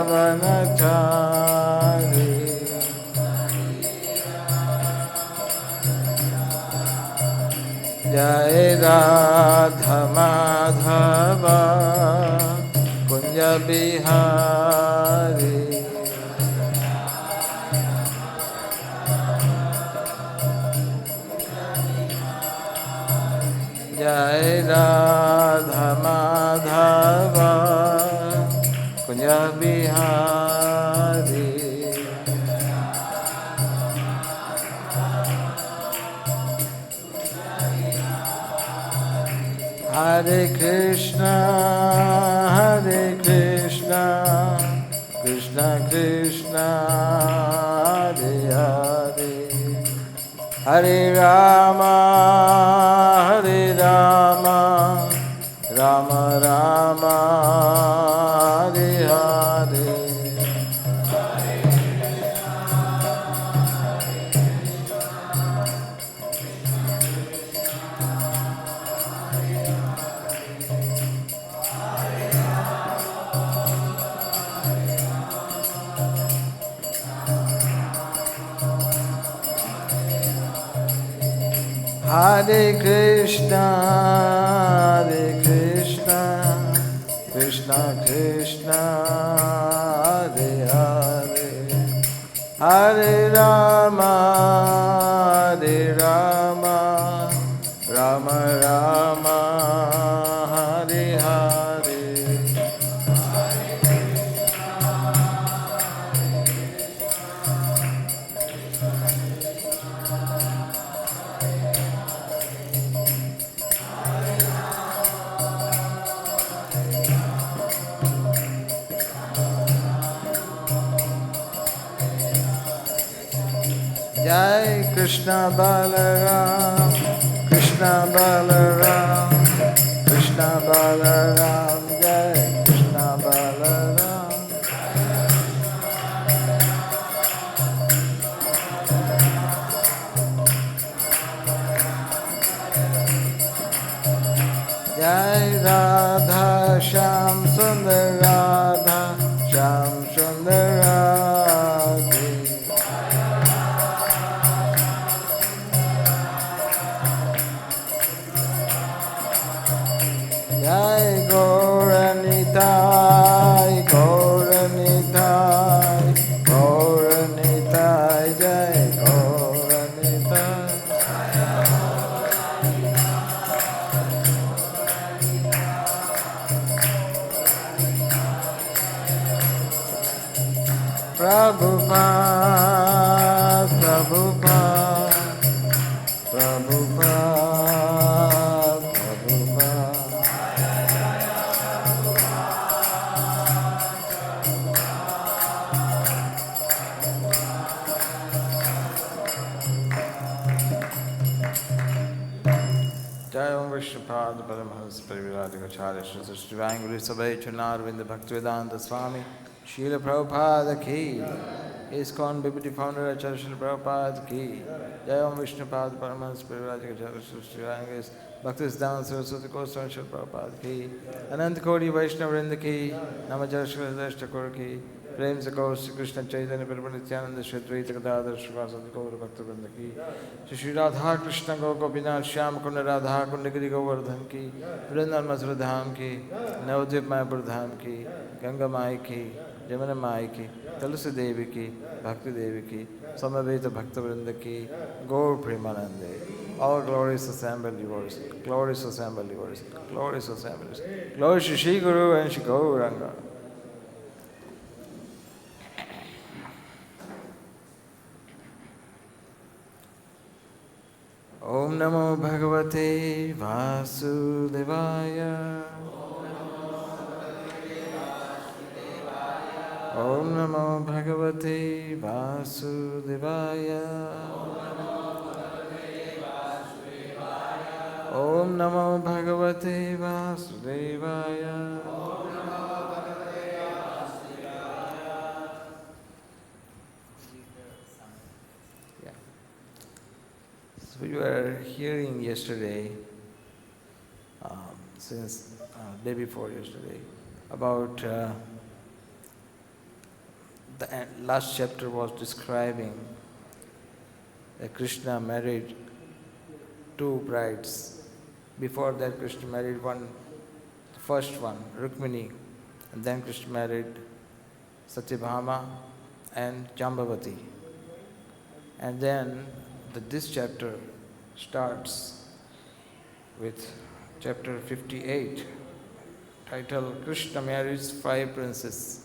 Vanachari Jai Radha Madhava Kunja Bihari Jai Radha Madhava Kunja Bihari Hare Krishna Krishna Krishna Hare Hare Hare Rama Rama Rama Hare Hare Hare Krishna Krishna Krishna Hare Hare Hare Rama Rama Rama Hare Hare Jai Krishna Balaram Krishna Balaram Jai Krishna Balaram Jai Radha Shyam Sundar Radha Shyam Sundar Radhe Jai Gauranitai Jai Gauranitai Prabhupada Jai Om Vishwarup Paramahansa Parivrajagacharya Shri Divine Guru Sabha Chunarvinda Bhaktivedanta Swami Srila Prabhupada Ki ISKCON Deputy Founder Acharya Srila Prabhupada Ki Jai Om Vishwarup Paramahansa Parivrajagacharya Shri Divine Guru Bhaktivedanta Saraswati Gosvāmī Srila Prabhupada Ki Anant Kodi Vaishnavrinda Ki Namacharya Srila Draṣṭum Ki Prem se Gaur Shri Krishna Chaitanya Prabhu Nityananda Shri Advaita Gadadhar Srivasadi Gaur Bhaktivinoda Ki Shri Radha Krishna Gaur Gopinath Shyam Kunda Radha Kunda Giri Govardhan Ki Vrindavan Mathura Dham Ki Navadvip Mayapur Dham Ki Ganga Mai Ki Jamuna Mai Ki Tulsi Devi Ki Bhakti Devi Ki Samaveta Bhaktivinoda Ki Gaur Premanande All glorious assembled devotees, glorious assembled devotees, glorious assembled devotees, glorious Shri Guru and Shri Gauranga. Om Namo Bhagavate Vasudevaya. Om Namo Bhagavate Vasudevaya. Om Namo Bhagavate Vasudevaya. So we were hearing yesterday, since day before yesterday, about The last chapter was describing that Krishna married two brides. Before that, Krishna married the first one, Rukmini, and then Krishna married Satyabhama and Jambavati. And then this chapter starts with chapter 58, titled Krishna Marries Five Princes.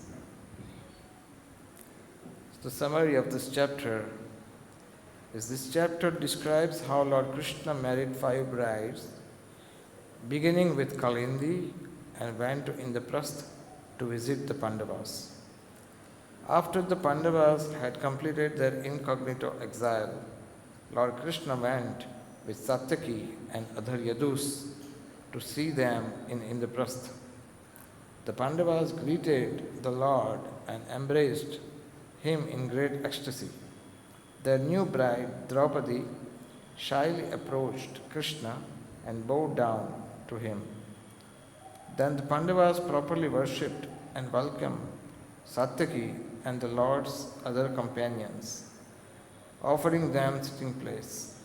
The summary of this chapter is this chapter describes how Lord Krishna married five brides, beginning with Kalindi and went to Indraprastha to visit the Pāṇḍavas. After the Pāṇḍavas had completed their incognito exile, Lord Krishna went with Sātyaki and other Yadus to see them in Indraprastha. The Pāṇḍavas greeted the Lord and embraced him in great ecstasy. Their new bride, Draupadi, shyly approached Krishna and bowed down to him. Then the Pāṇḍavas properly worshipped and welcomed Sātyaki and the Lord's other companions, offering them sitting place.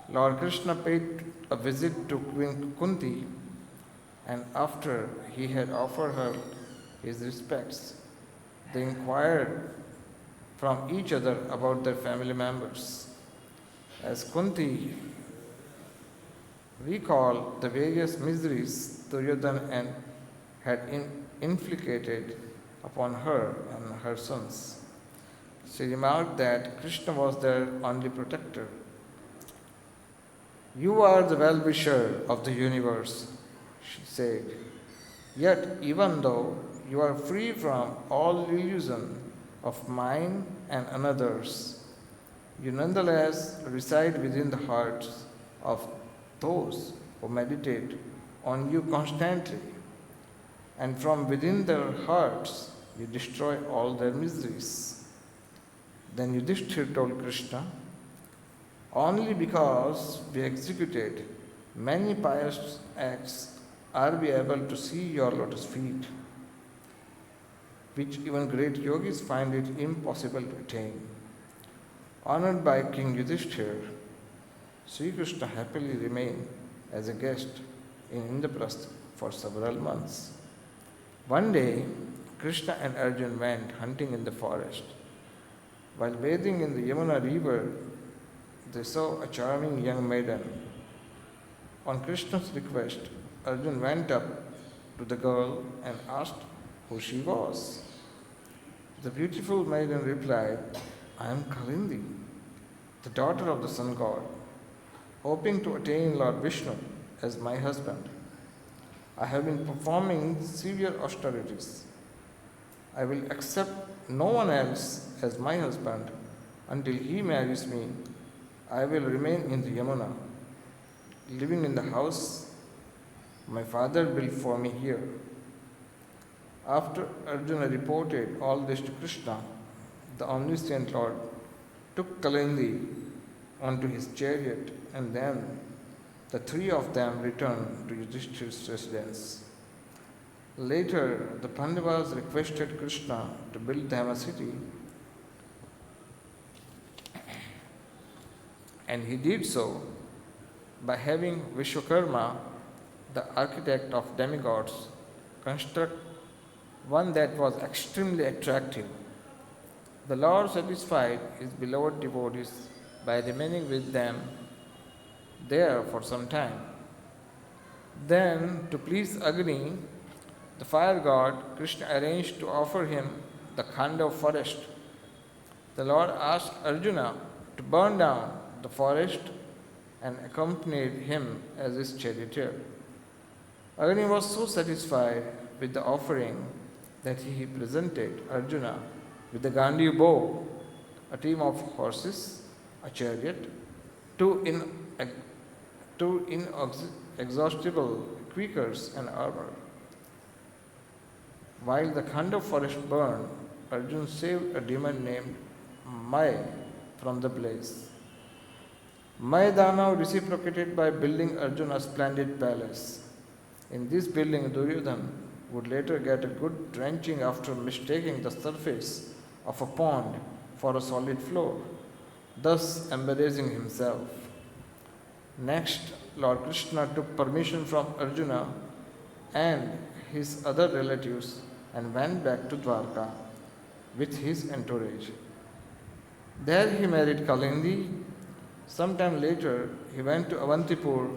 Lord Krishna paid a visit to Queen Kunti, and after he had offered her his respects, they inquired from each other about their family members. As Kunti recalled the various miseries Duryodhana had inflicted upon her and her sons, she remarked that Krishna was their only protector. "You are the well-wisher of the universe," she said. "Yet even though you are free from all illusion of mine and another's, you nonetheless reside within the hearts of those who meditate on you constantly, and from within their hearts you destroy all their miseries." Then Yudhishthira told Krishna, "Only because we executed many pious acts are we able to see your lotus feet, which even great yogis find it impossible to attain." Honored by King Yudhishthira, Sri Krishna happily remained as a guest in Indraprastha for several months. One day, Krishna and Arjuna went hunting in the forest. While bathing in the Yamuna river, they saw a charming young maiden. On Krishna's request, Arjuna went up to the girl and asked who she was. The beautiful maiden replied, "I am Kalindi, the daughter of the sun god, hoping to attain Lord Vishnu as my husband. I have been performing severe austerities. I will accept no one else as my husband until he marries me. I will remain in the Yamuna, living in the house my father built for me here." After Arjuna reported all this to Krishna, the omniscient Lord took Kalindi onto his chariot, and then the three of them returned to Yudhishthira's residence. Later, the Pāṇḍavas requested Krishna to build them a city, and he did so by having Vishwakarma, the architect of demigods, construct one that was extremely attractive. The Lord satisfied his beloved devotees by remaining with them there for some time. Then, to please Agni, the fire god, Krishna arranged to offer him the Khandava forest. The Lord asked Arjuna to burn down the forest and accompanied him as his charioteer. Agni was so satisfied with the offering that he presented Arjuna with the Gandhi bow, a team of horses, a chariot, two inexhaustible quickers, and armor. While the Khandava forest burned, Arjuna saved a demon named Maya from the blaze. Maya now reciprocated by building Arjuna a splendid palace. In this building, Duryodhana would later get a good drenching after mistaking the surface of a pond for a solid floor, thus embarrassing himself. Next, Lord Krishna took permission from Arjuna and his other relatives and went back to Dwarka with his entourage. There he married Kalindi. Sometime later, he went to Avantipur,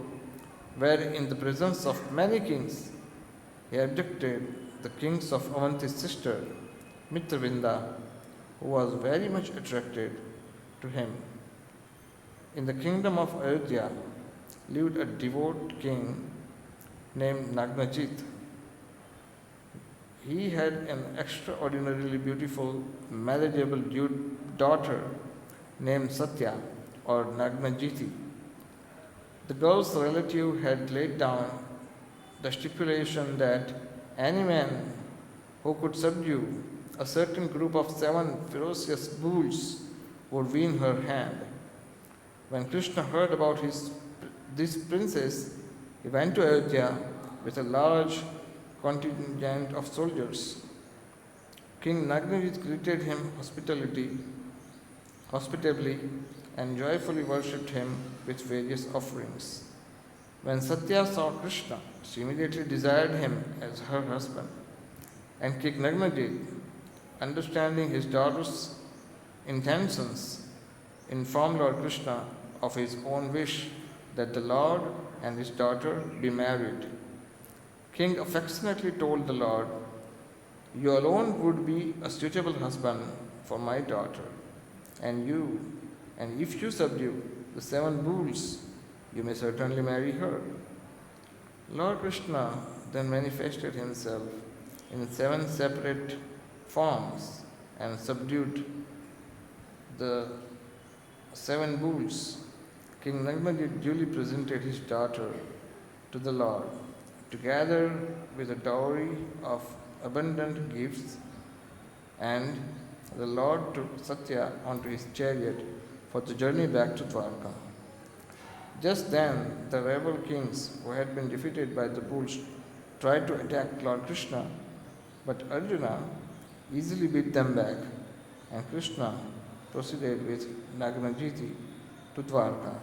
where in the presence of many kings, he abducted the kings of Avanti's sister, Mitravinda, who was very much attracted to him. In the kingdom of Ayodhya lived a devout king named Nagnajit. He had an extraordinarily beautiful, marriageable daughter named Satya or Nagnajiti. The girl's relative had laid down the stipulation that any man who could subdue a certain group of 7 ferocious bulls would win her hand. When Krishna heard about this princess, he went to Ayodhya with a large contingent of soldiers. King Nagnajit greeted him hospitably and joyfully worshipped him with various offerings. When Satya saw Krishna, she immediately desired him as her husband. And King Nagnajit, understanding his daughter's intentions, informed Lord Krishna of his own wish that the Lord and his daughter be married. King affectionately told the Lord, "You alone would be a suitable husband for my daughter, and if you subdue the 7 bulls, you may certainly marry her." Lord Krishna then manifested himself in 7 separate forms and subdued the 7 bulls. King Nagnajit duly presented his daughter to the Lord, together with a dowry of abundant gifts, and the Lord took Satya onto his chariot for the journey back to Dwarka. Just then, the rebel kings who had been defeated by the bulls tried to attack Lord Krishna, but Arjuna easily beat them back, and Krishna proceeded with Nagnajiti to Dwarka.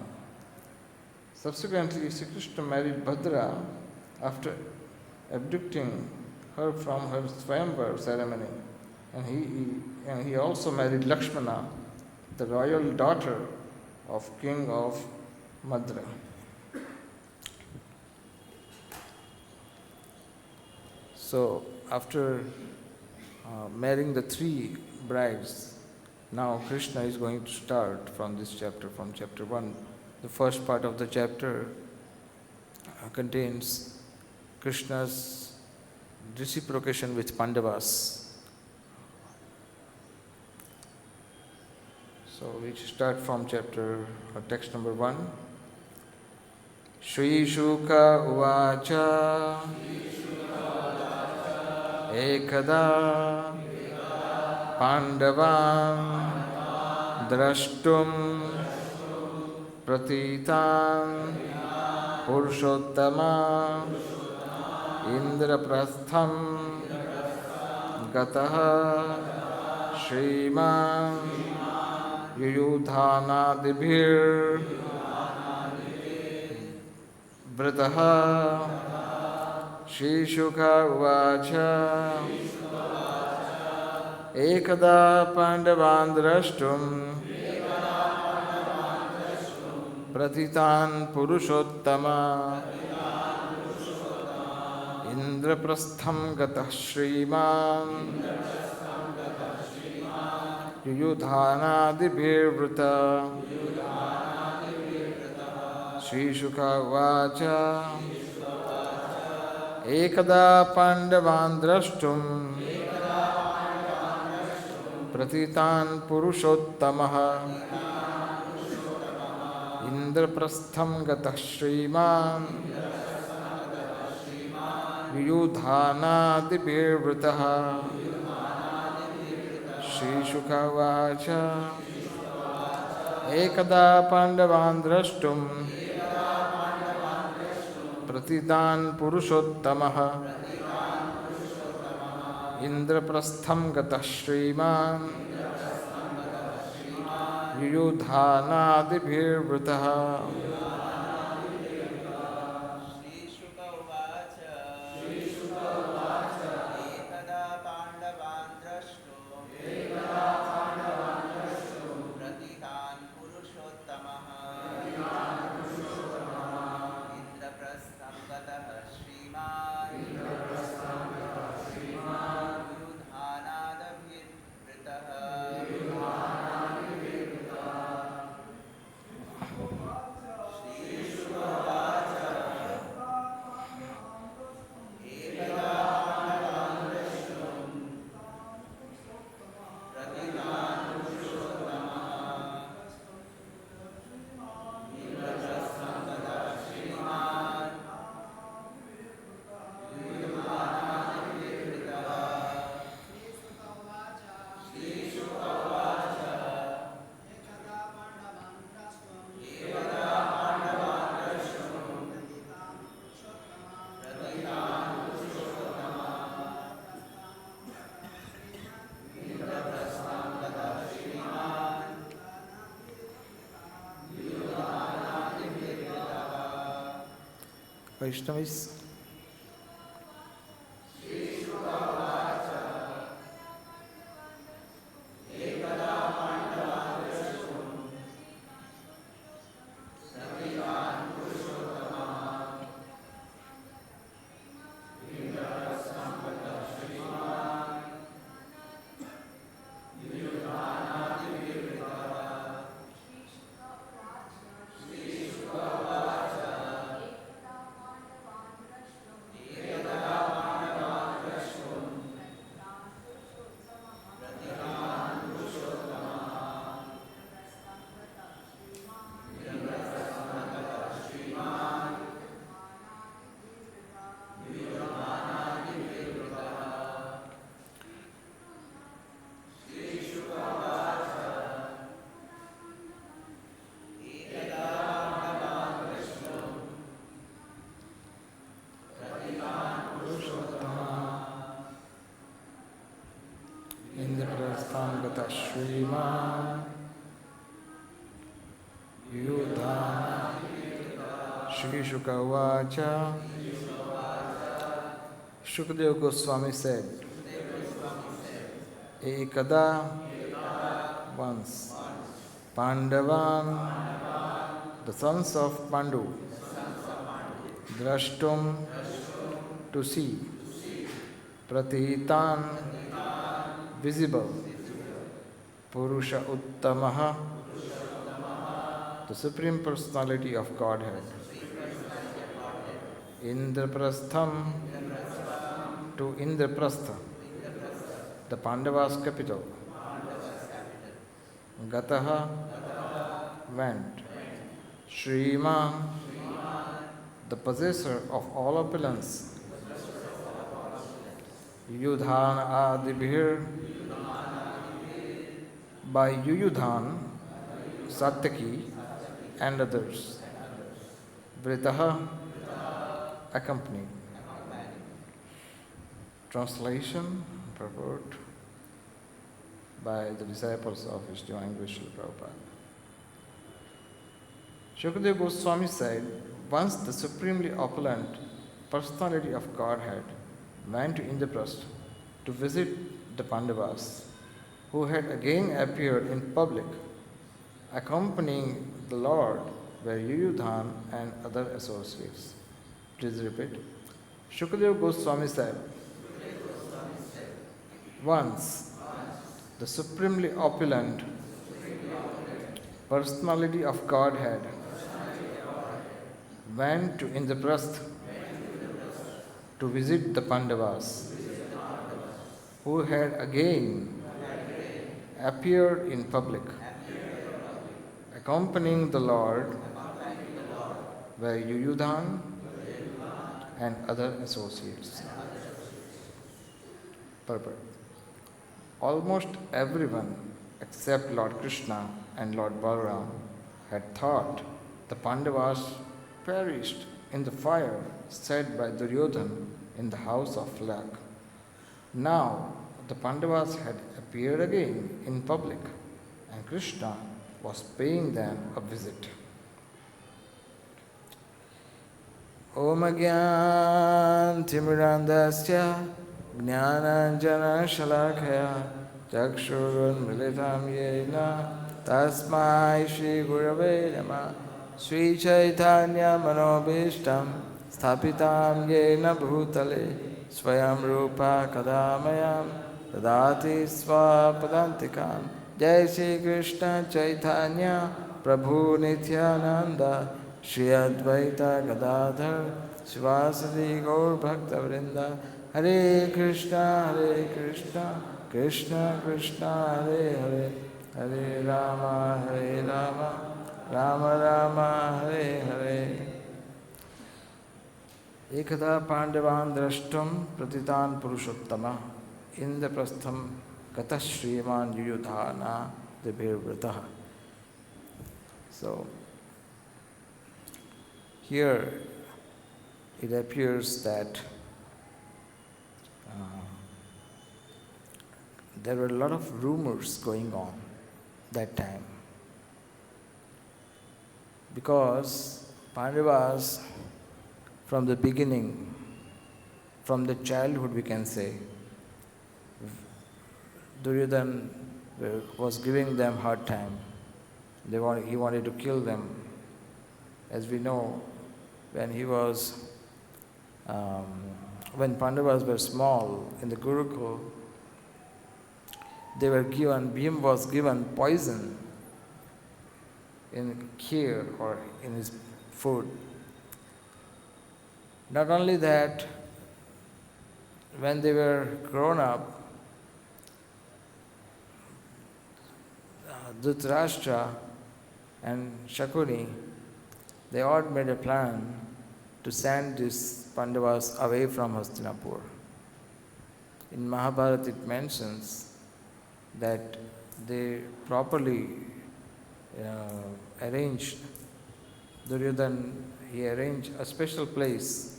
Subsequently, Sri Krishna married Bhadra after abducting her from her Swayamvar ceremony, and he also married Lakshmana, the royal daughter of King of Madra. So, after marrying the 3 brides, now Krishna is going to start from this chapter, from chapter 1. The first part of the chapter contains Krishna's reciprocation with Pāṇḍavas. So we start from text number 1. śrī-śuka uvāca ekadā Pāṇḍavān draṣṭuṁ pratītān puruṣottamaḥ indraprasthaṁ gataḥ śrī-mān yuyudhānādibhir vṛtaḥ. śrī-śuka uvāca ekadā Pāṇḍavān draṣṭum pratītān puruṣottamaḥ indraprastham gataḥ śrīmān yuyudhānādibhir vṛtaḥ. śrī-śuka uvāca ekadā Pāṇḍavān draṣṭum pratītān puruṣottamaḥ indraprastham gataḥ śrīmān yuyudhānādibhir vṛtaḥ. śrī-śuka uvāca ekadā Pāṇḍavān draṣṭum pratītān puruṣottamaḥ indraprastham gataḥ śrī-mān yuyudhānādibhir vṛtaḥ. śrī-śuka uvāca ekadā pāṇḍavān draṣṭuṁ pratītān puruṣottamaḥ indraprastham gataḥ śrī-mān yuyudhānādibhir vṛtaḥ. Vaishnavis, indraprastham gataḥ śrīmān yuyudhāna-ādibhir. śrī-śuka uvāca. Śukadeva Gosvāmī said, ekadā, once, Pāṇḍavān, the sons of Pāṇḍu, draṣṭuṁ, to see, pratītān, visible, puruṣa-uttamaḥ, the Supreme Personality of Godhead, indraprastham, to Indraprastha, the Pāṇḍavas capital, gataḥ, went, śrī-mān, the possessor of all opulence, yuyudhāna-ādibhir, by Yuyudhāna, Sātyaki, and others, vṛtaḥ, accompanied. Translation, purport by the disciples of His Divine Grace Srila Prabhupada. Śukadeva Gosvāmī said, once the supremely opulent personality of Godhead went to Indraprastha to visit the Pāṇḍavas, who had again appeared in public, accompanying the Lord were Yuyudhāna and other associates. Please repeat. Śukadeva Gosvāmī said, once the supremely opulent personality of Godhead went to Indraprastha to visit the Pāṇḍavas, who had again appeared in public, accompanying the Lord were Yuyudhāna and other associates. Purport. Almost everyone except Lord Krishna and Lord Balaram had thought the Pāṇḍavas perished in the fire set by Duryodhana in the house of Lak. Now the Pandavas had appeared again in public, and Krishna was paying them a visit. Om Agyan-timirandasya Jnananjana-shalakaya Chakshurunmilitam yena Tasmai Shri Gurave Namah Sri Chaitanya Manobhishtam Sthapitam yena bhutale Swayam Rupa Kadamayam Dadati Swapadantikam Jai Shri Krishna Chaitanya Prabhu Nityananda Shri Advaita Gadadhar Shivasati Gaur Bhakta Vrinda Hare Krishna Krishna Krishna Hare Hare Hare Rama Rama Rama Hare Hare ekadā pāṇḍavān draṣṭuṁ pratītān puruṣottamaḥ indraprastham gataḥ śrī-mān yuyudhānā-ādibhir vṛtaḥ. So, here it appears that there were a lot of rumors going on that time, because Pāṇḍavas from the beginning, from the childhood we can say, Duryodhana was giving them hard time. He wanted to kill them. As we know, when Pandavas were small in the Gurukul, Bhima was given poison in kheer or in his food. Not only that, when they were grown up, Dhritarashtra and Shakuni, they all made a plan to send these Pandavas away from Hastinapur. In Mahabharata it mentions that they properly arranged, Duryodhana, he arranged a special place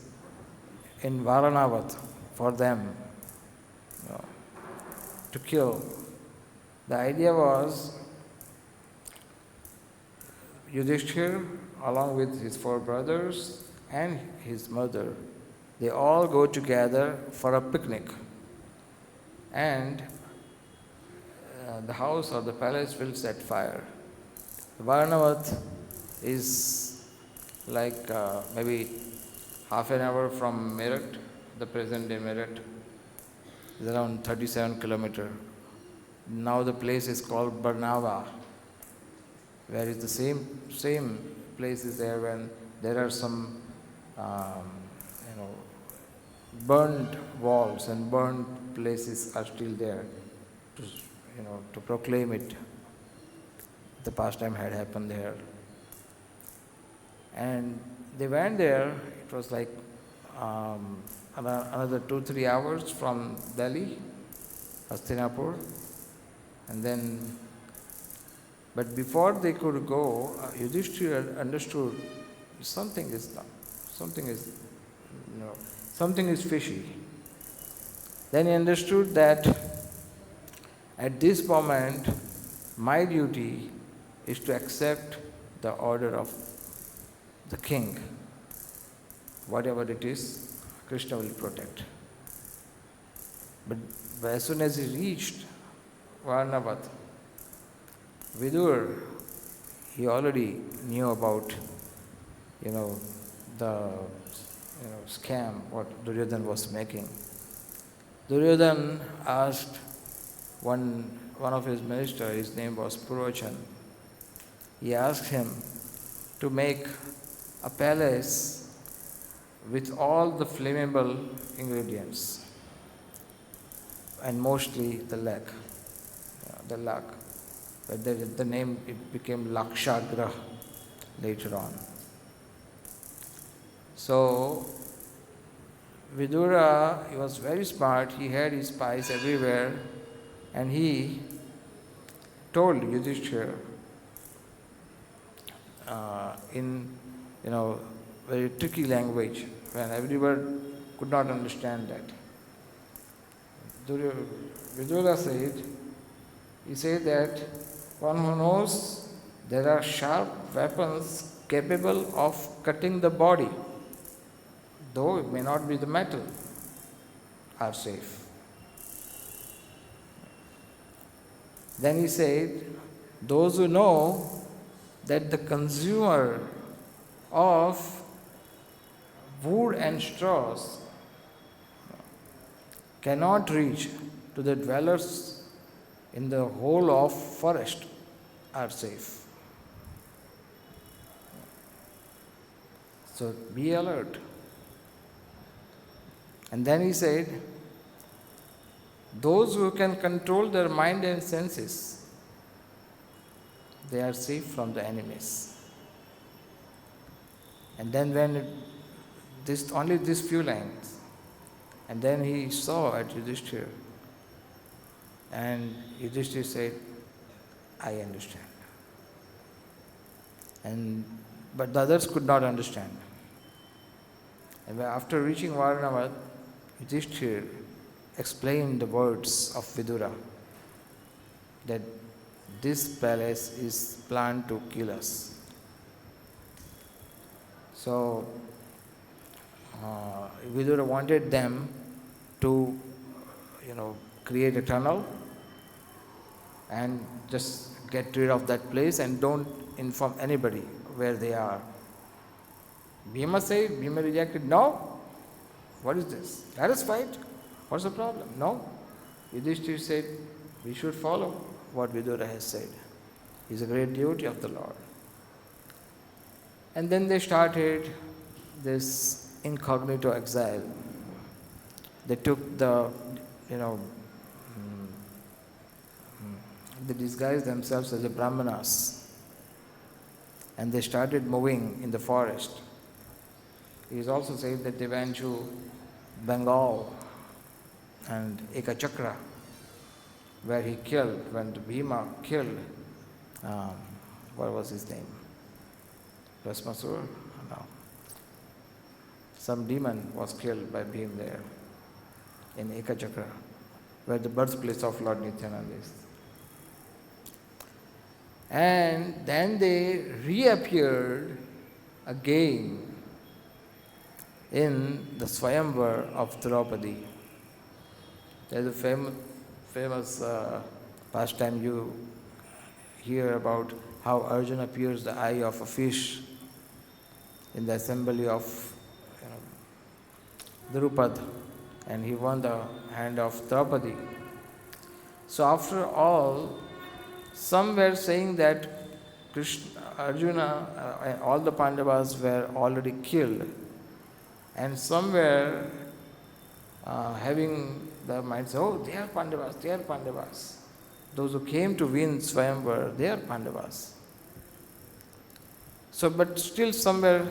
in Varanavat for them to kill. The idea was Yudhishthir, along with his 4 brothers and his mother, they all go together for a picnic, and the house or the palace will set fire. Varanavat is like maybe half an hour from Meerut, the present day Meerut. It's around 37 kilometers. Now the place is called Barnava, where is the same place is there when there are some burned walls and burned places are still there to proclaim it. The pastime had happened there. And they went there. It was like another 2-3 hours from Delhi, Hastinapur. And then, but before they could go, Yudhishthira understood something is fishy. Then he understood that at this moment, my duty is to accept the order of the king. Whatever it is, Krishna will protect. But as soon as he reached Varanavat, Vidur, he already knew about, the scam what Duryodhana was making. Duryodhana asked one of his ministers, his name was Purochan. He asked him to make a palace with all the flammable ingredients, and mostly the lakh. But the name, it became Lakshagrah later on. So Vidura, he was very smart, he had his spies everywhere, and he told Yudhishthira in very tricky language, when everyone could not understand that. Vidura said, he said that one who knows there are sharp weapons capable of cutting the body, though it may not be the metal, are safe. Then he said, those who know that the consumer of wood and straws cannot reach to the dwellers in the whole of forest are safe. So be alert. And then he said, those who can control their mind and senses, they are safe from the enemies. And then only these few lines, and then he saw at Yudhishthir, and Yudhishthir said, I understand. But the others could not understand. And after reaching Varnava, Yudhishthir explained the words of Vidura, that this palace is planned to kill us. So Vidura wanted them to, create a tunnel and just get rid of that place and don't inform anybody where they are. Bhima rejected, no. What is this? Let us fight. What's the problem? No. Yudhishthira said, we should follow what Vidura has said. He's a great devotee of the Lord. And then they started this incognito exile. They took they disguised themselves as the Brahmanas and they started moving in the forest. It is also said that they went to Bengal and Ekachakra, where he killed, when Bhima killed, what was his name? Rasmasur? No. Some demon was killed by Bhima there in Ekachakra, where the birthplace of Lord Nityananda is. And then they reappeared again in the Swayamvar of Draupadi. There is a famous pastime you hear about how Arjuna pierced the eye of a fish in the assembly of Drupad, and he won the hand of Draupadi. So after all, some were saying that Arjuna, all the Pāṇḍavas were already killed, and some were having the mind say, oh, they are Pāṇḍavas, they are Pāṇḍavas. Those who came to win Swayamvar, they are Pāṇḍavas. So, but still some were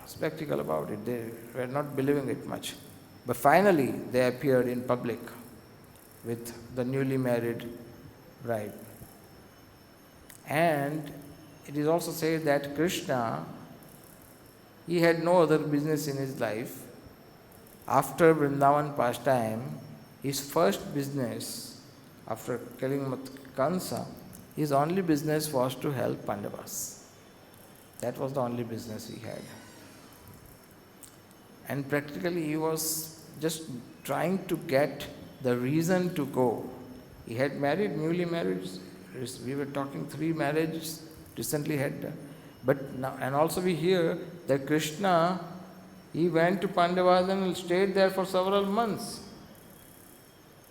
skeptical about it. They were not believing it much. But finally, they appeared in public with the newly married bride. And it is also said that Krishna, he had no other business in his life. After Vrindavan pastime, his first business, after killing Kansa, his only business was to help Pāṇḍavas. That was the only business he had. And practically he was just trying to get the reason to go. He had married, newly married. We were talking 3 marriages recently had done. But now, and also we hear that Krishna, he went to Pāṇḍavas and stayed there for several months,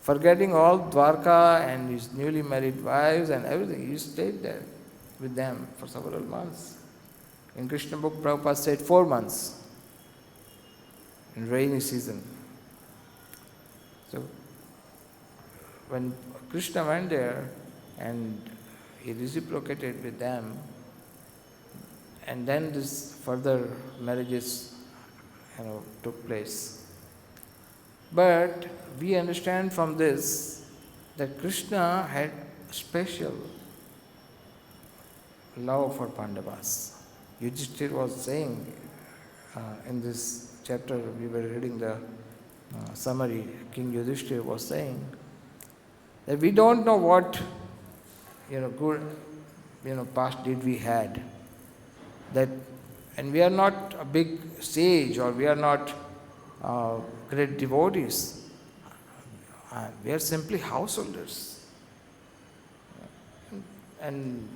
forgetting all Dwarka and his newly married wives and everything. He stayed there with them for several months. In Krishna book, Prabhupada said 4 months in rainy season. So when Krishna went there and he reciprocated with them, and then this further marriages took place. But we understand from this that Krishna had special love for Pāṇḍavas. Yudhishthira was saying in this chapter, we were reading the summary, King Yudhishthira was saying that we don't know what good past deed we had. That, and we are not a big sage or we are not great devotees. We are simply householders and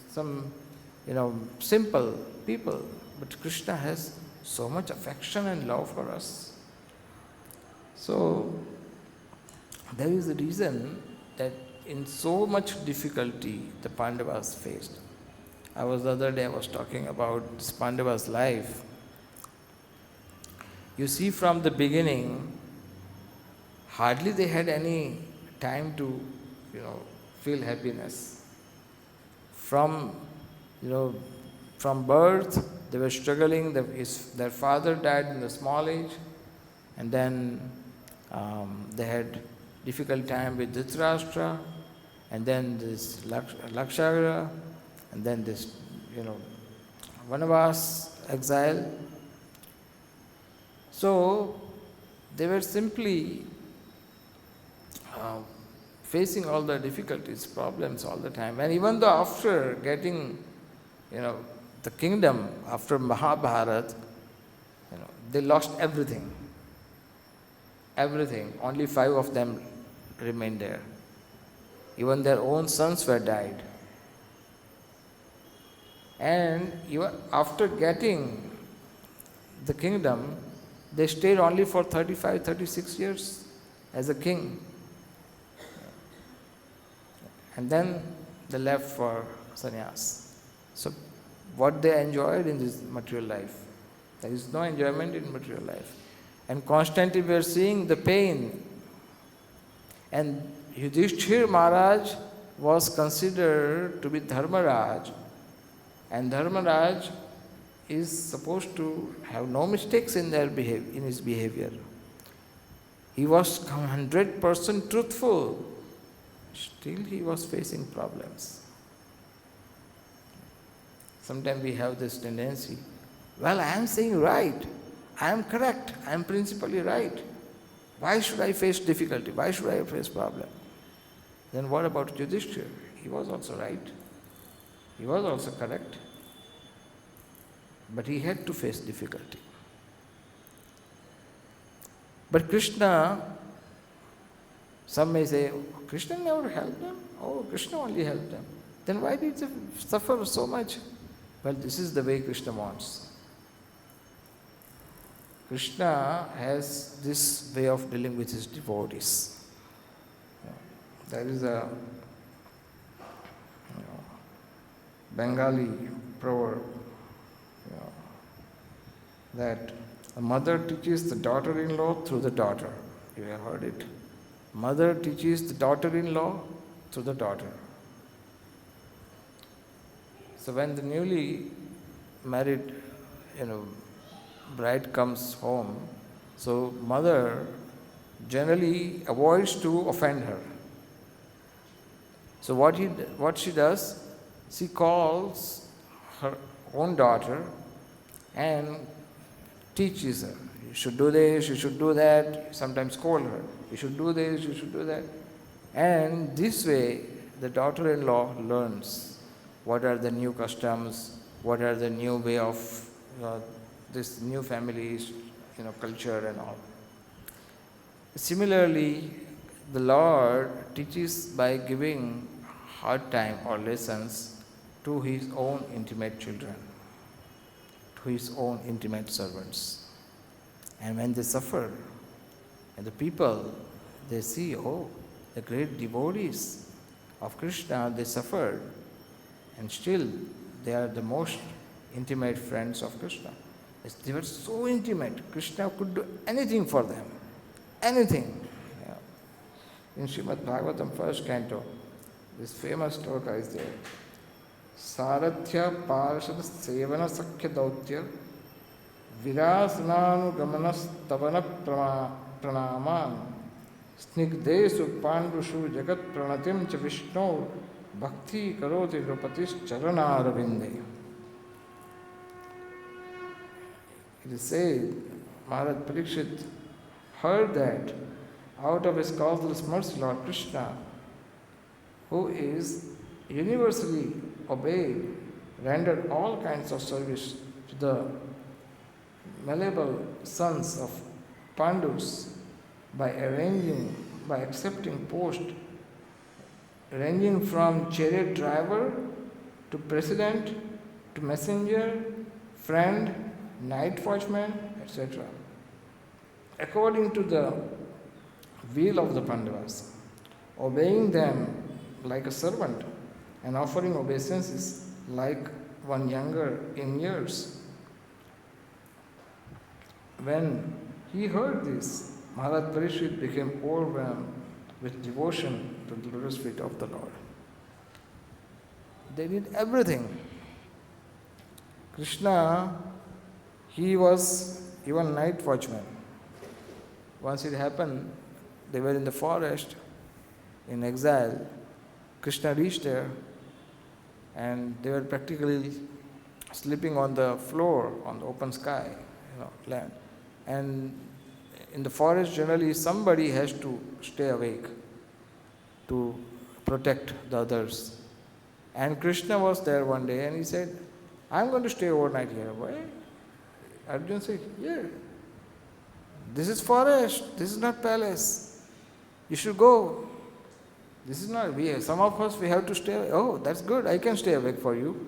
some simple people. But Krishna has so much affection and love for us. So there is a reason that in so much difficulty the Pāṇḍavas faced. The other day I was talking about this Pāṇḍavas' life. You see, from the beginning, hardly they had any time to, feel happiness. From birth, they were struggling. Their father died in a small age, and then they had difficult time with Dhritarashtra, and then this Lakshagara, and then this, Vanavas, exile. So they were simply facing all the difficulties, problems all the time. And even though after getting, the kingdom, after Mahabharata, they lost everything. Everything. Only 5 of them remained there. Even their own sons were died. And even after getting the kingdom, they stayed only for 35, 36 years as a king. And then they left for sannyas. So what they enjoyed in this material life? There is no enjoyment in material life. And constantly we are seeing the pain. And Yudhishthira Maharaj was considered to be Dharmaraj. And Dharmaraj is supposed to have no mistakes in his behavior. He was 100% truthful. Still he was facing problems. Sometimes we have this tendency, well, I am saying right, I am correct, I am principally right. Why should I face difficulty? Why should I face problem? Then what about Yudhishthira? He was also right. He was also correct. But he had to face difficulty. But Krishna, some may say, Krishna never helped them. Oh, Krishna only helped them. Then why did they suffer so much? Well, this is the way Krishna wants. Krishna has this way of dealing with his devotees. There is a Bengali proverb that a mother teaches the daughter-in-law through the daughter. You have heard it. Mother teaches the daughter-in-law through the daughter. So when the newly married, bride comes home, so mother generally avoids to offend her. So what she does, she calls her own daughter and teaches her. You should do this, you should do that, sometimes scold her. You should do this, you should do that. And this way, the daughter-in-law learns what are the new customs, what are the new way of this new family's culture and all. Similarly, the Lord teaches by giving hard time or lessons to his own intimate children, to his own intimate servants. And when they suffer, and the people, they see, oh, the great devotees of Krishna, they suffered, and still they are the most intimate friends of Krishna. They were so intimate, Krishna could do anything for them, anything. Yeah. In Srimad Bhagavatam, first canto, this famous shloka is there. Sārathya Pārshada Sevana Sakhya Dautya Virāsanānugamanastavana Pranāmān Snigdesu Pāṇḍushu Jagat Pranatim Cha Vishnu Bhakti Karoti Nrupatis Charanāravinde. It is said, Maharaj Parikshit heard that out of his causeless mercy, Lord Krishna, who is universally obeyed, rendered all kinds of service to the malleable sons of Pandus by accepting post ranging from chariot driver to president to messenger, friend, night watchman, etc. According to the will of the Pāṇḍavas, obeying them like a servant and offering obeisances like one younger in years. When he heard this, Maharaj Parishit became overwhelmed with devotion to the lotus feet of the Lord. They did everything. Krishna, he was even night watchman. Once it happened, they were in the forest, in exile. Krishna reached there, and they were practically sleeping on the floor, on the open sky, land. And in the forest, generally, somebody has to stay awake to protect the others. And Krishna was there one day, and he said, I'm going to stay overnight here. Why? Arjuna said, yeah, this is forest, this is not palace. You should go. This is not, some of us, we have to stay awake. Oh, that's good, I can stay awake for you.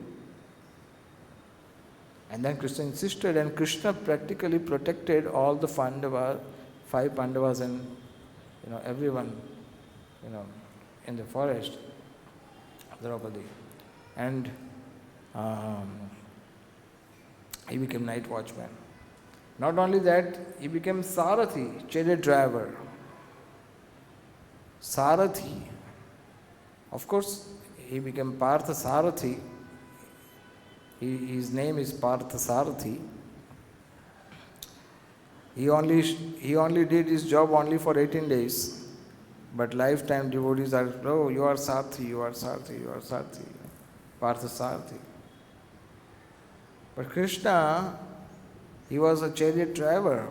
And then Krishna insisted, and Krishna practically protected all the Pāṇḍavas, 5 Pāṇḍavas, and everyone, in the forest, Draupadi. And he became night watchman. Not only that, he became Sarathi, chariot driver. Sarathi. Of course, he became Partha Sarathi. His name is Partha Sarathi. He only did his job only for 18 days. But lifetime devotees are, oh, you are Sarathi, you are Sarathi, you are Sarathi. Partha Sarathi. But Krishna, he was a chariot driver,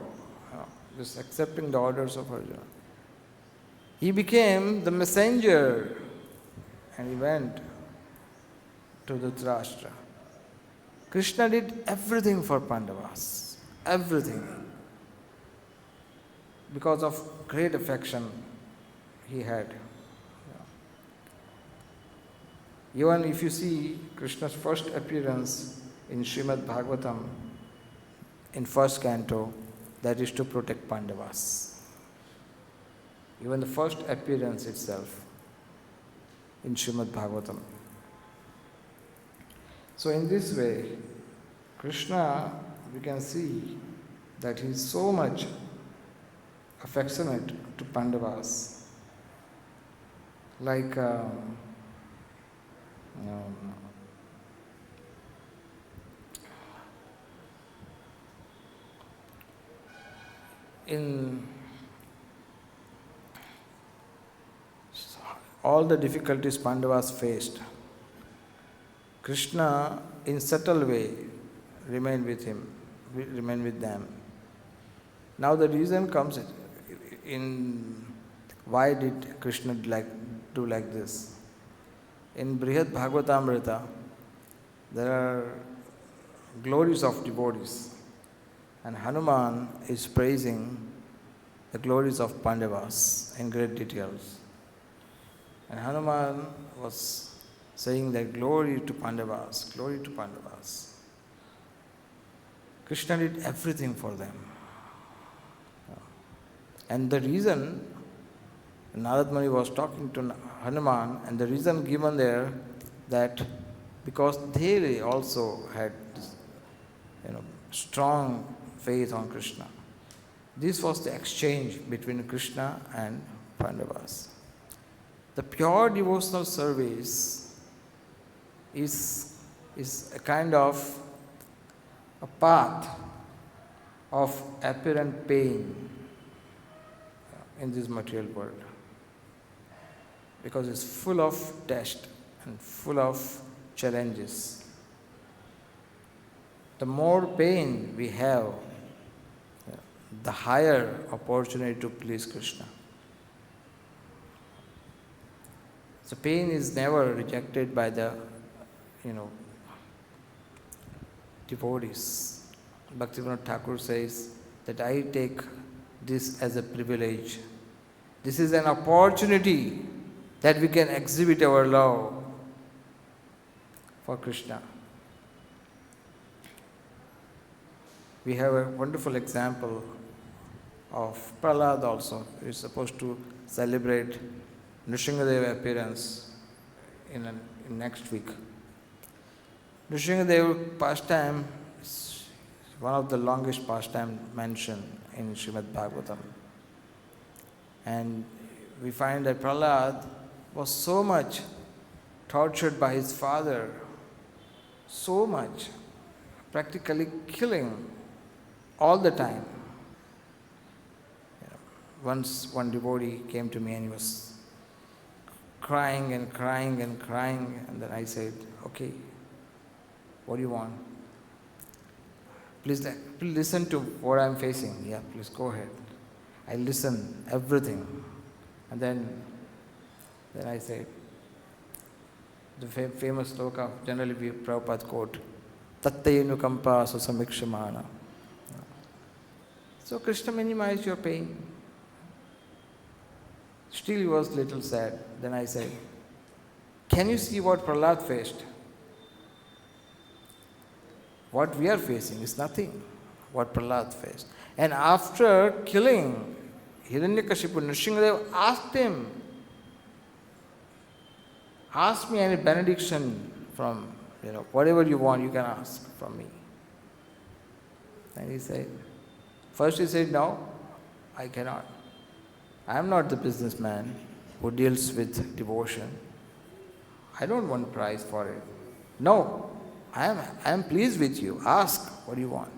just accepting the orders of Arjuna. He became the messenger, and he went to the Dhritarashtra. Krishna did everything for Pāṇḍavas, everything, because of great affection he had. Even if you see Krishna's first appearance in Srimad Bhagavatam, in first canto, that is to protect Pāṇḍavas. Even the first appearance itself in Srimad Bhagavatam. So in this way, Krishna, we can see that he is so much affectionate to Pāṇḍavas. Like in all the difficulties Pāṇḍavas faced, Krishna in subtle way remained with them. Now the reason comes in why did Krishna do like this. In Brihad Bhagavatamrita, there are glories of devotees, and Hanuman is praising the glories of Pāṇḍavas in great details. And Hanuman was saying that glory to Pāṇḍavas, glory to Pāṇḍavas. Krishna did everything for them. And the reason, Narad Muni was talking to Hanuman, and the reason given there, that because they also had strong faith on Krishna. This was the exchange between Krishna and Pāṇḍavas. The pure devotional service is a kind of a path of apparent pain in this material world, because it's full of test and full of challenges. The more pain we have, the higher opportunity to please Krishna. So pain is never rejected by the, devotees. Bhaktivinoda Thakur says that I take this as a privilege. This is an opportunity that we can exhibit our love for Krishna. We have a wonderful example of Prahlad also. We're supposed to celebrate Nrsimhadeva's appearance in next week. Nrsimhadeva's pastime is one of the longest pastime mentioned in Srimad Bhagavatam. And we find that Prahlad was so much tortured by his father, so much, practically killing all the time. Once one devotee came to me and he was crying and crying and crying, and then I said, okay, what do you want? Please listen to what I'm facing. Yeah, please go ahead. I listen, everything. And then I said, the famous sloka, generally we Prabhupada quote, Tattayenukampa susamikshimana. So Krishna minimized your pain. Still he was little sad. Then I said, can you see what Prahlad faced? What we are facing is nothing, what Prahlad faced. And after killing Hiranyakashipu, Nrsimhadev asked him, ask me any benediction from, whatever you want, you can ask from me. And he said, first he said, no, I cannot. I am not the businessman who deals with devotion. I don't want prize for it. No, I am pleased with you. Ask what you want.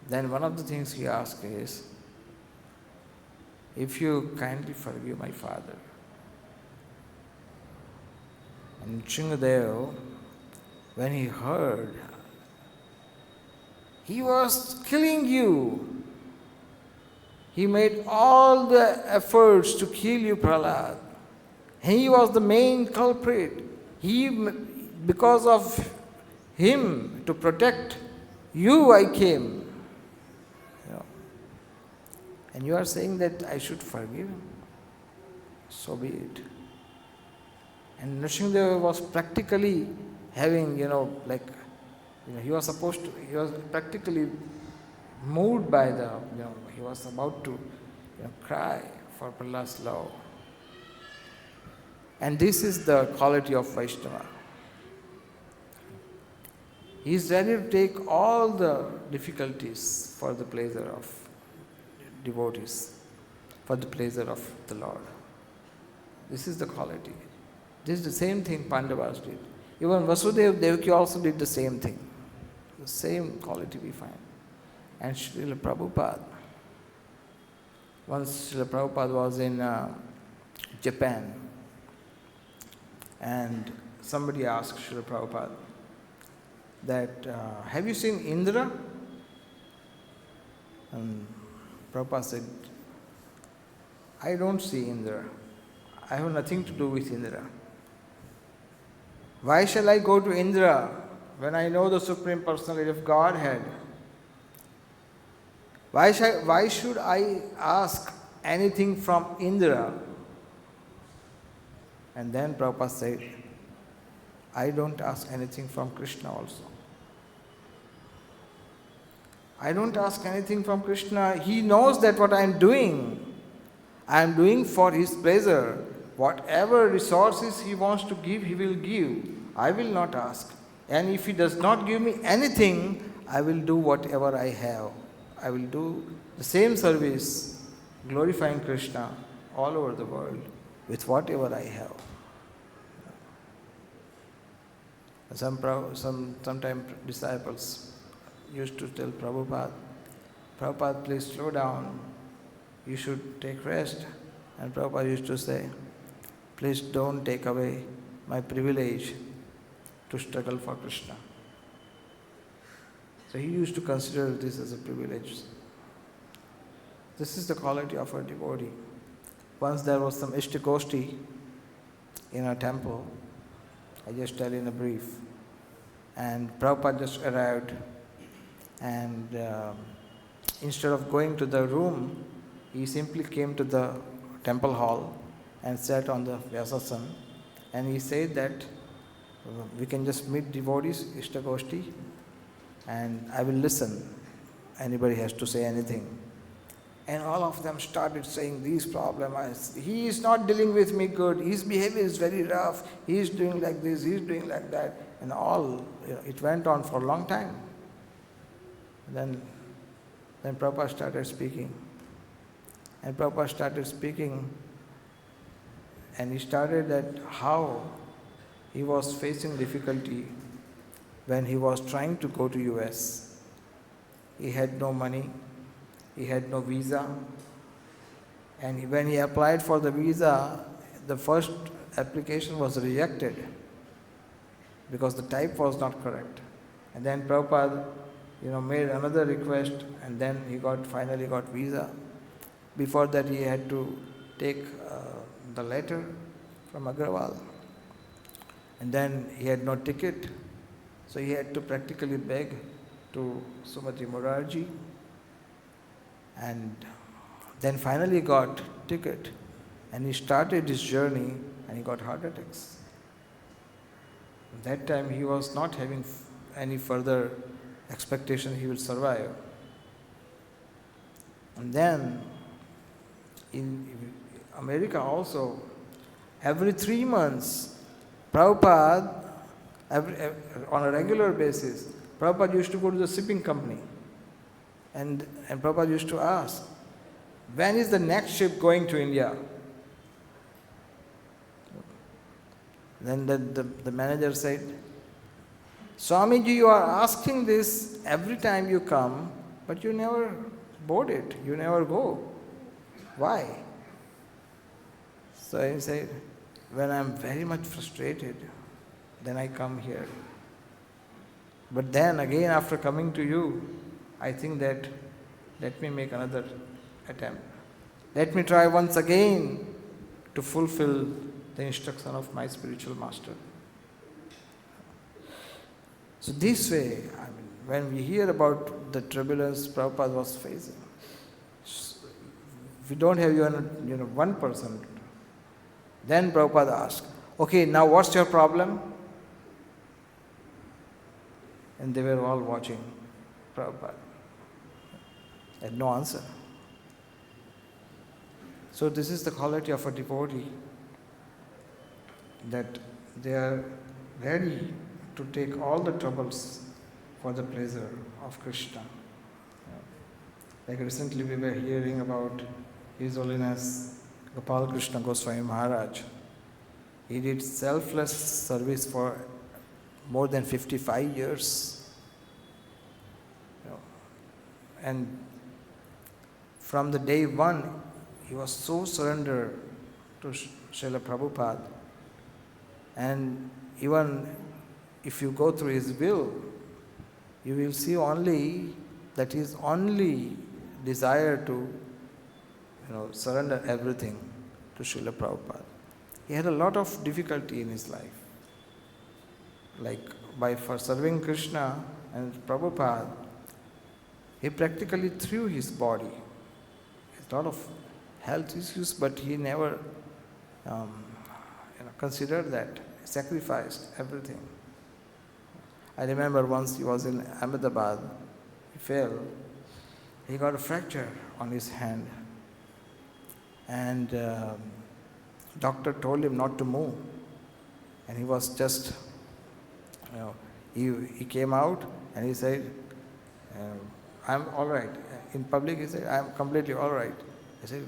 Then one of the things he asked is, if you kindly forgive my father. And Nrsimhadev, when he heard, he was killing you. He made all the efforts to kill you, Prahlad. He was the main culprit. Because of him, to protect you, I came. And you are saying that I should forgive him? So be it. And Nrsimhadev was practically having, he was practically moved by he was about to cry for Prahlad's love. And this is the quality of Vaishnava. He is ready to take all the difficulties for the pleasure of devotees, for the pleasure of the Lord. This is the quality. This is the same thing Pāṇḍavas did. Even Vasudeva Devaki also did the same thing. The same quality we find. And Srila Prabhupada. Once Srila Prabhupada was in Japan, and somebody asked Srila Prabhupada that, have you seen Indra? And Prabhupada said, I don't see Indra. I have nothing to do with Indra. Why shall I go to Indra when I know the Supreme Personality of Godhead? Why should I ask anything from Indra? And then Prabhupada said, I don't ask anything from Krishna also. I don't ask anything from Krishna. He knows that what I am doing for His pleasure. Whatever resources He wants to give, He will give. I will not ask. And if He does not give me anything, I will do whatever I have. I will do the same service, glorifying Krishna all over the world with whatever I have. Sometimes disciples used to tell Prabhupada, please slow down, you should take rest. And Prabhupada used to say, please don't take away my privilege to struggle for Krishna. So he used to consider this as a privilege. This is the quality of a devotee. Once there was some Ishtagoshti in a temple, I just tell in a brief, and Prabhupada just arrived, and instead of going to the room, he simply came to the temple hall and sat on the Vyasasana, and he said that we can just meet devotees, Ishtagoshti, and I will listen. Anybody has to say anything. And all of them started saying these problems. He is not dealing with me good. His behavior is very rough. He is doing like this. He is doing like that. And all, it went on for a long time. Then Prabhupada started speaking. And Prabhupada started speaking. And he started that how he was facing difficulty when he was trying to go to US. He had no money. He had no visa, and when he applied for the visa, the first application was rejected because the type was not correct. And then Prabhupada, made another request, and then he finally got visa. Before that, he had to take the letter from Agrawal, and then he had no ticket, so he had to practically beg to Sumati Morarji. And then finally got ticket, and he started his journey, and he got heart attacks. At that time he was not having any further expectation he will survive. And then in America also, every 3 months, Prabhupada, on a regular basis, Prabhupada used to go to the shipping company. And Prabhupada used to ask, when is the next ship going to India? Then the manager said, Swamiji, you are asking this every time you come, but you never board it, you never go. Why? So he said, when I am very much frustrated, then I come here. But then again, after coming to you, I think that let me make another attempt. Let me try once again to fulfill the instruction of my spiritual master. So this way, when we hear about the turbulence Prabhupada was facing, we don't have even one person. Then Prabhupada asked, okay, now what's your problem? And they were all watching Prabhupada. Had no answer. So this is the quality of a devotee, that they are ready to take all the troubles for the pleasure of Krishna. Like recently we were hearing about His Holiness Gopal Krishna Gosvāmī Maharaj. He did selfless service for more than 55 years. And from the day one, he was so surrendered to Srila Prabhupada. And even if you go through his will, you will see only that his only desire to surrender everything to Srila Prabhupada. He had a lot of difficulty in his life. Like for serving Krishna and Prabhupada, he practically threw his body. A lot of health issues, but he never considered that, sacrificed everything. I remember once he was in Ahmedabad, he fell, he got a fracture on his hand, and doctor told him not to move, and he was just, he came out and he said, I'm all right. In public he said, I'm completely all right. I said,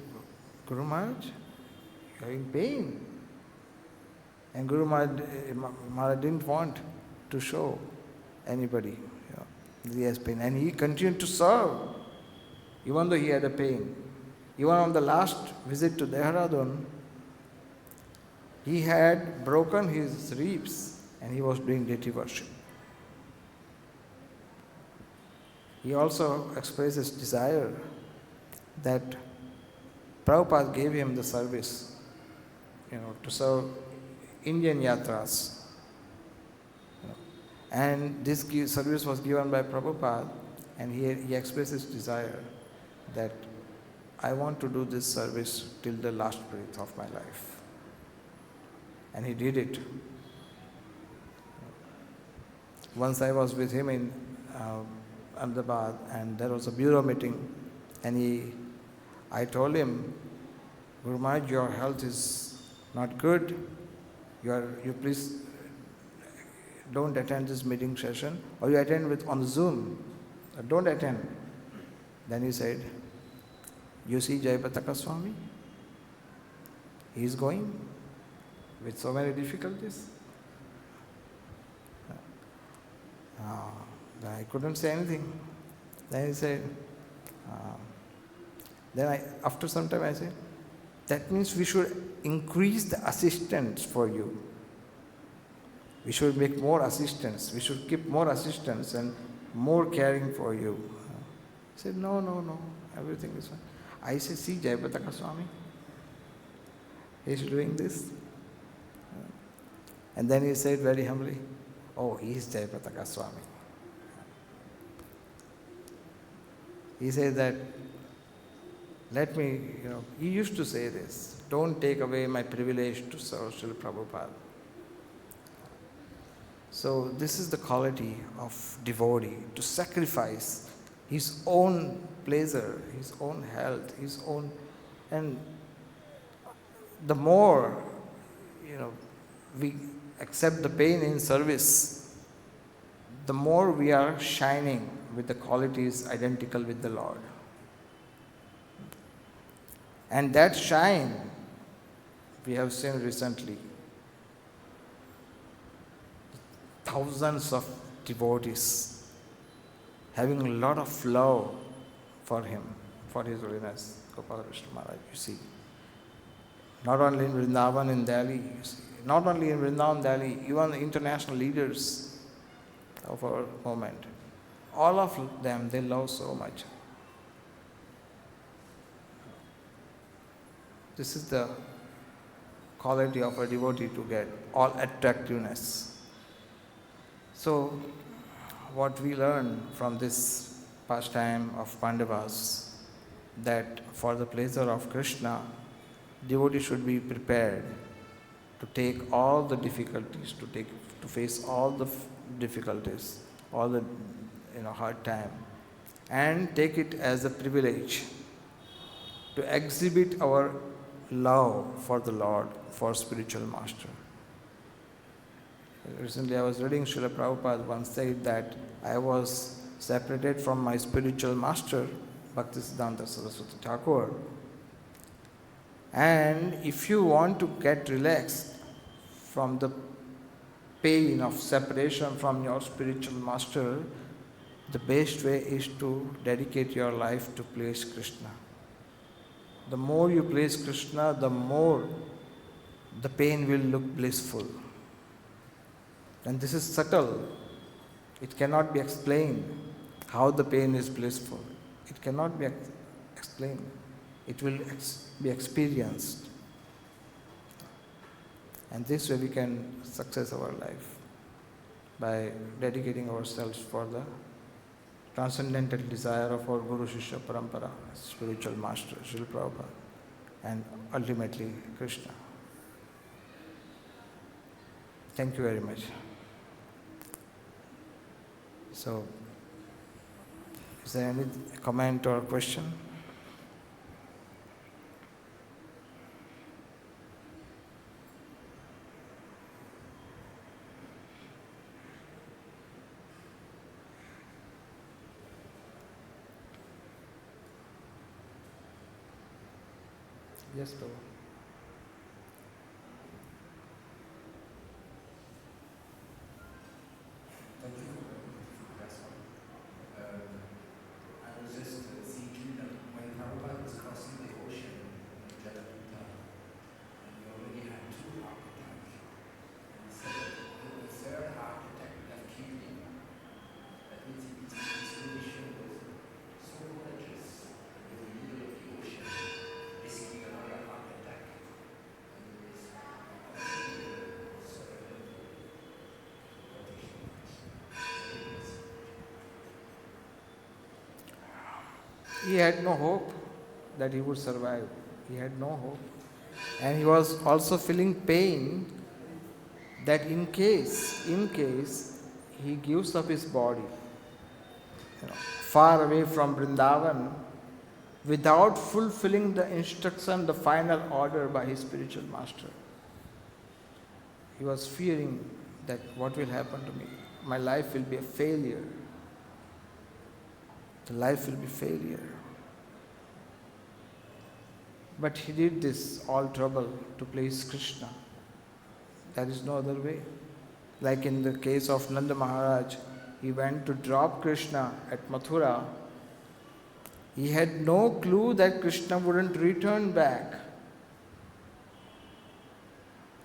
Guru Maharaj, you're in pain. And Guru Maharaj didn't want to show anybody that he has pain. And he continued to serve, even though he had a pain. Even on the last visit to Dehradun, he had broken his ribs and he was doing deity worship. he also expressed his desire that Prabhupada gave him the service, to serve Indian yatras. And this service was given by Prabhupada, and he expressed his desire that I want to do this service till the last breath of my life. And he did it. Once I was with him in Ahmedabad, and there was a bureau meeting, and I told him, Guru Maharaj, your health is not good. You please don't attend this meeting session, or you attend on Zoom. Don't attend. Then he said, you see Śukadeva Gosvāmī? He is going with so many difficulties. I couldn't say anything. Then he said, after some time I said, that means we should increase the assistants for you. We should make more assistants. We should keep more assistants and more caring for you. He said, no, everything is fine. I said, see Śukadeva Gosvāmī? He is doing this. And then he said very humbly, oh, he is Śukadeva Gosvāmī. He said that, let me, he used to say this, don't take away my privilege to serve Srila Prabhupada. So this is the quality of devotee, to sacrifice his own pleasure, his own health, and the more, we accept the pain in service, the more we are shining with the qualities identical with the Lord. And that shine, we have seen recently, thousands of devotees having a lot of love for him, for His Holiness Gopal Krishna Maharaj, you see. Not only in Vrindavan, in Delhi, you see. Not only in Vrindavan, Delhi, even the international leaders of our moment. All of them, they love so much. This is the quality of a devotee to get, all attractiveness. So, what we learn from this pastime of Pāṇḍavas, that for the pleasure of Krishna, devotee should be prepared to take all the difficulties, to face all the difficulties, all the hard time, and take it as a privilege to exhibit our love for the Lord, for spiritual master. Recently I was reading Srila Prabhupada once said that I was separated from my spiritual master, Bhaktisiddhanta Saraswati Thakur. And if you want to get relaxed from the pain of separation from your spiritual master, the best way is to dedicate your life to please Krishna. The more you please Krishna, the more the pain will look blissful. And this is subtle. It cannot be explained how the pain is blissful. It cannot be explained. It will be experienced. And this way we can success our life by dedicating ourselves for the transcendental desire of our Guru Shishya Parampara, spiritual master, Srila Prabhupada, and ultimately Krishna. Thank you very much. So, is there any comment or question? Yes, Prabhu. Thank you for that one. I was just thinking that when Prabhupada was crossing the ocean in Jalaputa, and he already had two architects, and he said that the third architect left kidney. That means his really showed he had no hope that he would survive. He had no hope. And he was also feeling pain that in case he gives up his body, far away from Vrindavan, without fulfilling the instruction, the final order by his spiritual master. He was fearing that what will happen to me? My life will be a failure. The life will be failure. But he did this all trouble to please Krishna. There is no other way. Like in the case of Nanda Maharaj, he went to drop Krishna at Mathura. He had no clue that Krishna wouldn't return back.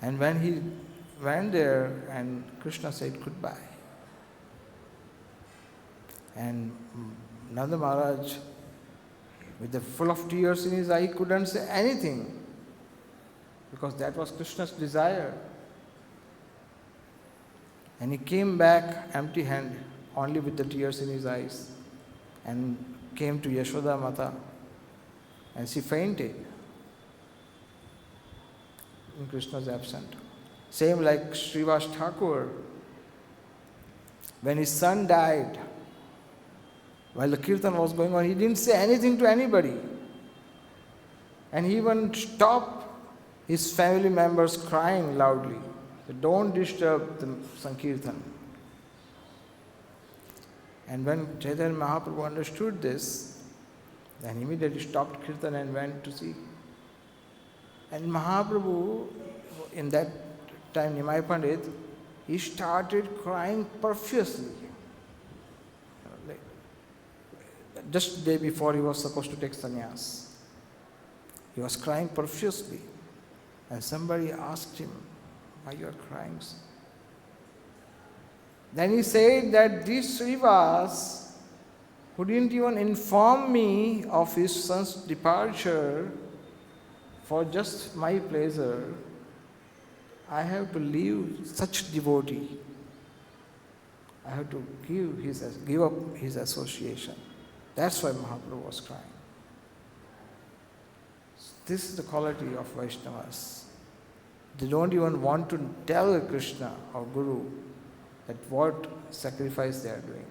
And when he went there and Krishna said goodbye. And Nanda Maharaj, with the full of tears in his eye, couldn't say anything because that was Krishna's desire. And he came back empty-handed, only with the tears in his eyes, and came to Yashoda Mata, and she fainted in Krishna's absence. Same like Srivas Thakur, when his son died, while the kirtan was going on, he didn't say anything to anybody. And he even stopped his family members crying loudly. So don't disturb the Sankirtan. And when Chaitanya Mahaprabhu understood this, then immediately stopped kirtan and went to see. And Mahaprabhu, in that time, Nimai Pandit, he started crying profusely. Just the day before he was supposed to take sannyas. He was crying profusely. And somebody asked him, why you are crying? Then he said that these Srivas, who didn't even inform me of his son's departure for just my pleasure, I have to leave such devotee. I have to give up his association. That's why Mahaprabhu was crying. This is the quality of Vaishnavas. They don't even want to tell Krishna or Guru that what sacrifice they are doing,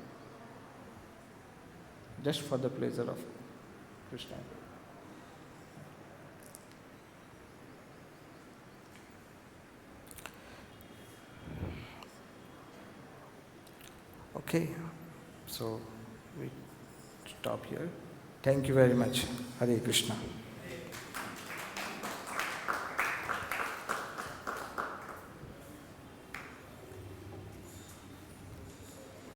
just for the pleasure of Krishna. Okay, so we stop here. Thank you very much. Hare Krishna.